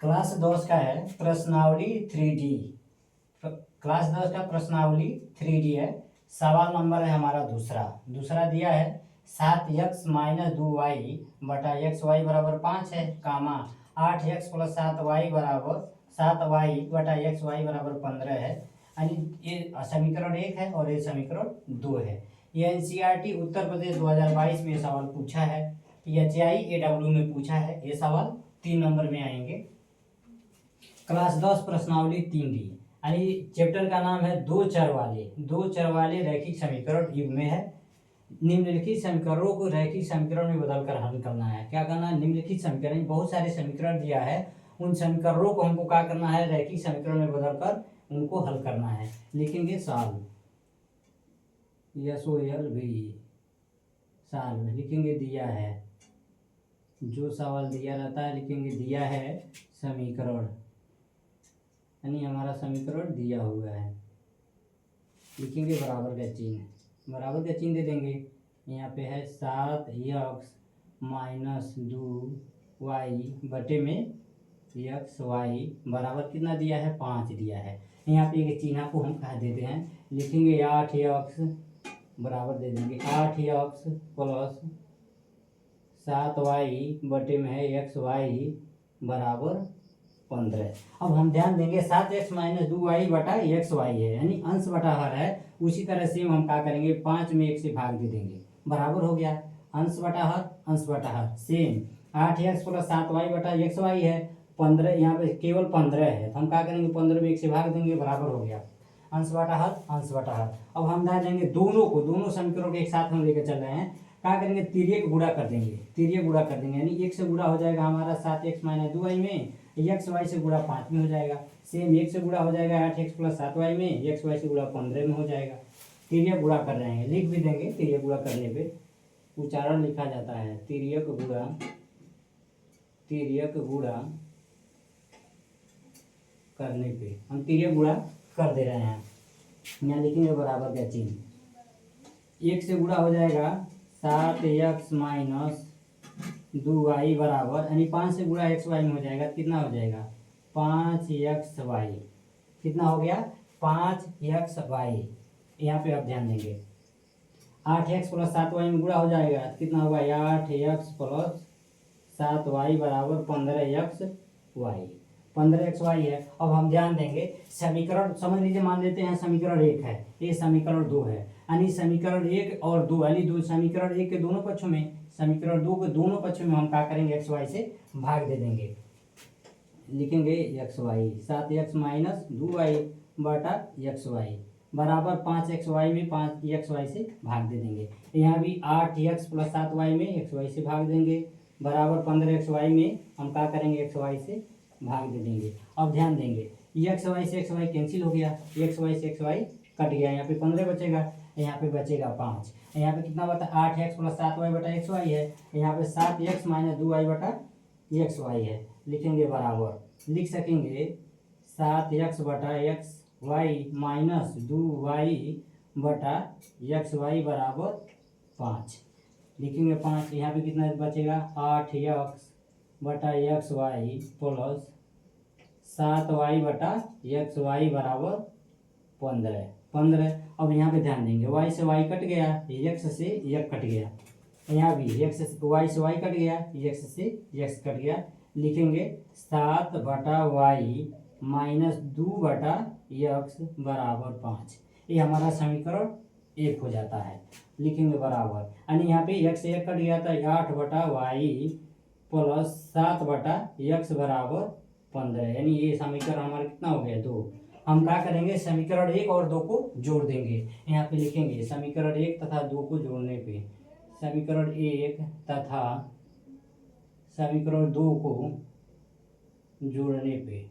Class 10 का है प्रश्नावली 3D। क्लास 10 का प्रश्नावली 3D है। सवाल नंबर है हमारा दूसरा दिया है 7x माइनस 2y बटा एक्स वाई बराबर 5 है, कामा 8x प्लस 7y बराबर 7y बटा एक्स वाई बराबर 15 है। यानी ये समीकरण 1 है और ये समीकरण 2 है। ये एनसीईआरटी उत्तर प्रदेश 2022 में सवाल पूछा है। HIAW में पूछा है। ये सवाल 3 नंबर में आएंगे। क्लास 10 प्रश्नावली 3D यानी चैप्टर का नाम है दो चर वाले रैखिक समीकरण युग्म है। निम्नलिखित समीकरणों को रैखिक समीकरण में बदलकर हल करना है। क्या करना है? निम्नलिखित समीकरण, बहुत सारे समीकरण दिया है, उन समीकरणों को हमको क्या करना है? रैखिक समीकरण में बदलकर उनको हल करना है। लिखेंगे सॉल्व, SOLV सॉल्व। लिखेंगे दिया है, जो सवाल दिया रहता है लिखेंगे दिया है समीकरण, यानी हमारा समीकरण दिया हुआ है। लिखेंगे बराबर का चिन्ह दे देंगे। यहाँ पे है 7x माइनस 2y बटे में एक्स वाई बराबर कितना दिया है? 5 दिया है। यहाँ पे एक चिन्ह को हम कहा देते हैं। लिखेंगे 8x बराबर दे देंगे 8x प्लस 7y बटे में है एक्स वाई बराबर 15। अब हम ध्यान देंगे 7x माइनस 2y बटा एक्स वाई है, यानी अंश बटा हर है। उसी तरह से हम क्या करेंगे? 5 में 1 से भाग दे देंगे, बराबर हो गया। अंश बटा हर सेम 8x प्लस 7y बटा एक्स वाई है 15। यहाँ पे केवल 15 है तो हम क्या करेंगे? 15 में 1 से भाग देंगे, बराबर हो गया। अंश बटा हर। अब हम ध्यान देंगे दोनों समीकरणों को एक साथ हम लेकर चल रहे हैं। क्या करेंगे? तिर्यक गुणा कर देंगे, यानी 1 से गुणा हो जाएगा हमारा 7x माइनस 2y में, एक्स वाई से गुणा 5 में हो जाएगा। सेम 1 से गुणा हो जाएगा 8x प्लस 7y में, एक्स वाई से गुणा 15 में हो जाएगा। तिर्यक गुणा कर रहे हैं, लिख भी देंगे। तिर्यक गुणा करने पे उच्चारण लिखा जाता है तिर्यक गुणा करने पे हम तिर्यक गुणा कर दे रहे हैं। यहाँ लिखेंगे बराबर का चिन्ह। 1 से गुणा हो जाएगा 7x माइनस 2y बराबर, यानी 5 से गुणा एक्स वाई में हो जाएगा। कितना हो जाएगा? 5xy। कितना हो गया? 5xy। यहाँ पे आप ध्यान देंगे 8x प्लस 7y में गुणा हो जाएगा। कितना होगा? 8x प्लस 7y बराबर 15xy है। अब हम ध्यान देंगे समीकरण समझ लीजिए, मान लेते हैं समीकरण 1 है, ये समीकरण 2 है, यानी समीकरण 1 और 2 यानी समीकरण 1 के दोनों पक्षों में, समीकरण 2 के दोनों पक्षों में हम क्या करेंगे? एक्स वाई से भाग दे देंगे। लिखेंगे x Y 7x minus 2y बटा एक्स वाई बराबर 5xy में 5xy से भाग दे देंगे। यहाँ भी 8x प्लस 7y में एक्स वाई से भाग देंगे, बराबर 15xy में हम क्या करेंगे? एक्स वाई से भाग दे देंगे। अब ध्यान देंगे एक्स वाई से एक्स वाई कैंसिल हो गया, एक्स वाई से एक्स वाई कट गया। यहाँ पे 15 बचेगा, यहाँ पे बचेगा 5। यहाँ पे कितना बता? 8x प्लस 7y बटा एक्स वाई है। यहाँ पे 7x माइनस 2y बटा एक्स वाई है। लिखेंगे बराबर, लिख सकेंगे 7x बटा एक्स वाई माइनस 2y बटा एक्स वाई बराबर 5। लिखेंगे 5। यहाँ पे कितना बचेगा? 8x बटा एक्स वाई प्लस 7y बटा एक्स वाई बराबर 15। अब यहाँ पे ध्यान देंगे y से y कट गया, x से x कट गया। यहाँ भी y से y कट गया, x से x कट गया। लिखेंगे 7 बटा y माइनस 2 बटा x बराबर 5। ये हमारा समीकरण 1 हो जाता है। लिखेंगे बराबर, यानी यहाँ पे x से x कट गया था 8 बटा y प्लस 7 बटा x बराबर 15, यानी ये समीकरण हमारा कितना हो गया? 2। हम क्या करेंगे? समीकरण 1 और 2 को जोड़ देंगे। यहाँ पे लिखेंगे समीकरण 1 तथा 2 को जोड़ने पे, समीकरण 1 तथा समीकरण 2 को जोड़ने पे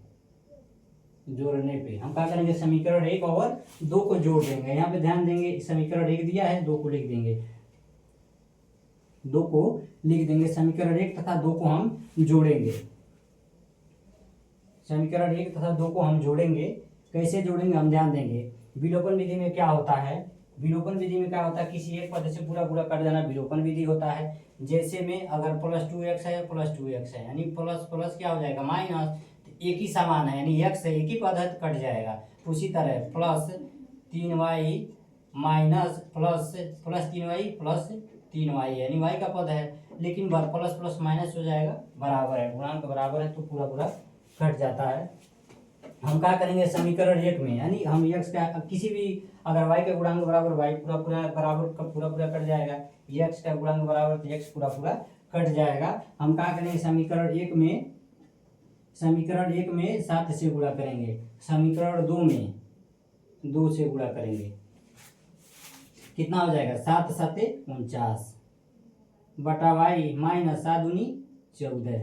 हम क्या करेंगे? समीकरण 1 और 2 को जोड़ देंगे। यहाँ पे ध्यान देंगे समीकरण 1 दिया है, 2 को लिख देंगे। समीकरण 1 तथा 2 को हम जोड़ेंगे। समीकरण 1 तथा 2 को हम जोड़ेंगे। कैसे जोड़ेंगे? हम ध्यान देंगे विलोपन विधि में क्या होता है? विलोपन विधि में क्या होता है? किसी एक पद से पूरा पूरा कट जाना विलोपन विधि होता है। जैसे में अगर +2x है, +2x है, यानी प्लस प्लस क्या हो जाएगा? माइनस। एक ही समान है यानी x एक ही पद है तो कट जाएगा। उसी तरह plus 3y minus plus 3y plus 3y यानी y का पद है, लेकिन प्लस प्लस माइनस हो जाएगा, बराबर है, गुणांक बराबर है तो पूरा पूरा कट जाता है। हम क्या करेंगे समीकरण 1 में, यानी हम x का किसी भी अगर y का गुणांक बराबर y पूरा पूरा बराबर का पूरा पूरा कट जाएगा, x का गुणांक बराबर तो x पूरा पूरा कट जाएगा। हम क्या करेंगे समीकरण 1 में 7 से गुणा करेंगे, समीकरण 2 में 2 से गुणा करेंगे, कितना हो जाएगा 7 7 49 बटा y माइनस 7 दूनी 14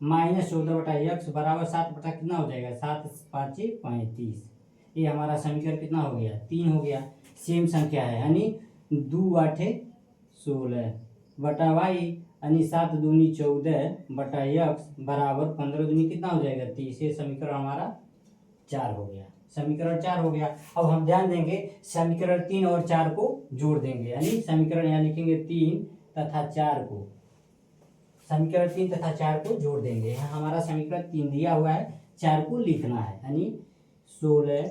माइनस 14 बटा x बराबर 7 बटा कितना हो जाएगा 7 5 35। ये हमारा समीकरण कितना हो गया 3 हो गया। सेम संख्या है यानी 2 8 16 बटा y यानी 7 दूनी 14 बटा x बराबर 15 दूनी कितना हो जाएगा 30। ये समीकरण हमारा 4 हो गया, समीकरण 4 हो गया। अब हम ध्यान देंगे समीकरण 3 और 4 को जोड़ देंगे, यानी समीकरण यहाँ लिखेंगे 3 तथा 4 को, समीकरण 3 तथा 4 को जोड़ देंगे। यहाँ हमारा समीकरण 3 दिया हुआ है, 4 को लिखना है, यानी 16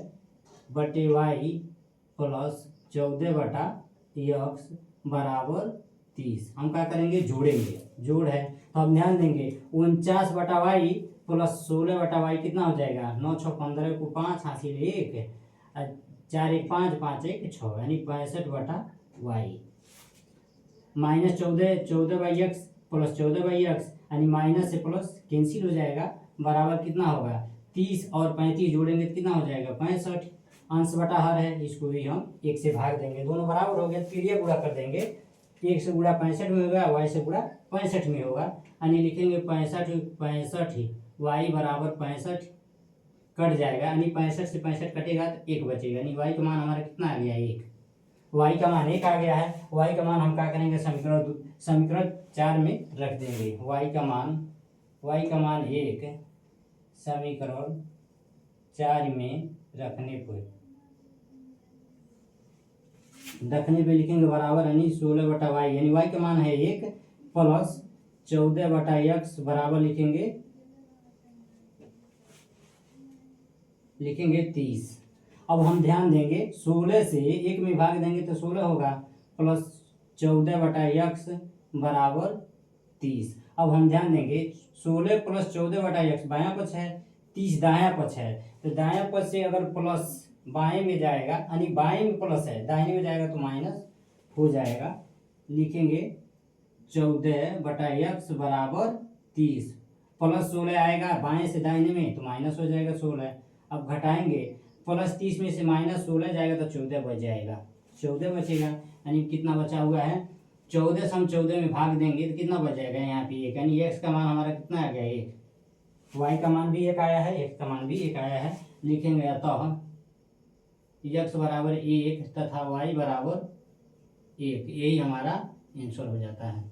बटे y प्लस 14 बटा x बराबर 30। हम क्या करेंगे जोड़ेंगे, जोड़ है तो हम ध्यान देंगे 49 बटा y प्लस 16 बटा y कितना हो जाएगा 9 6 15 को 5 हासिल 1 4 1 5 5 1 6 यानी 65 बटा y minus 14 by x plus 14 by x यानी माइनस से प्लस कैंसिल हो जाएगा, बराबर कितना होगा 30 और 35 जोड़ेंगे तो कितना हो जाएगा 65। अंश बटा हर है, इसको भी हम 1 से भाग देंगे, दोनों बराबर हो गए, फिर ये गुणा कर देंगे, 1 से गुणा 65 में होगा, y से गुणा 65 में होगा, यानी लिखेंगे 65 y बराबर 65 कट जाएगा, यानी 65 से 65 कटेगा तो 1 बचेगा, यानी y का मान हमारा कितना आ गया 1, y का मान 1 आ गया है। y का मान हम क्या करेंगे समीकरण 4 में रख देंगे, y का मान 1 समीकरण 4 में रखने पे लिखेंगे बराबर, यानी 16 बटा y, यानी y का मान है 1 प्लस 14 बटा x बराबर लिखेंगे 30। अब हम ध्यान देंगे 16 से 1 में भाग देंगे तो 16 होगा प्लस 14 बटा x बराबर 30। अब हम ध्यान देंगे 16 प्लस 14 बटा x बायां पक्ष है, 30 दायां पक्ष है, तो दायां पक्ष से अगर प्लस बाएं में जाएगा, यानी बाएं में प्लस है दाहिने में जाएगा तो माइनस हो जाएगा, लिखेंगे 14 बटा x बराबर 30, प्लस 16 आएगा बाएं से दाहिने में तो माइनस हो जाएगा 16। अब घटाएंगे प्लस 30 में से माइनस 16 जाएगा तो 14 बच जाएगा, 14 बचेगा, यानी कितना बचा हुआ है 14 से हम 14 में भाग देंगे तो कितना बच जाएगा यहाँ पे 1, यानी x का मान हमारा कितना आ गया 1, y का मान भी 1 आया है, x का मान भी 1 आया है, लिखेंगे अतः x बराबर 1 तथा y बराबर 1, यही हमारा आंसर हो जाता है।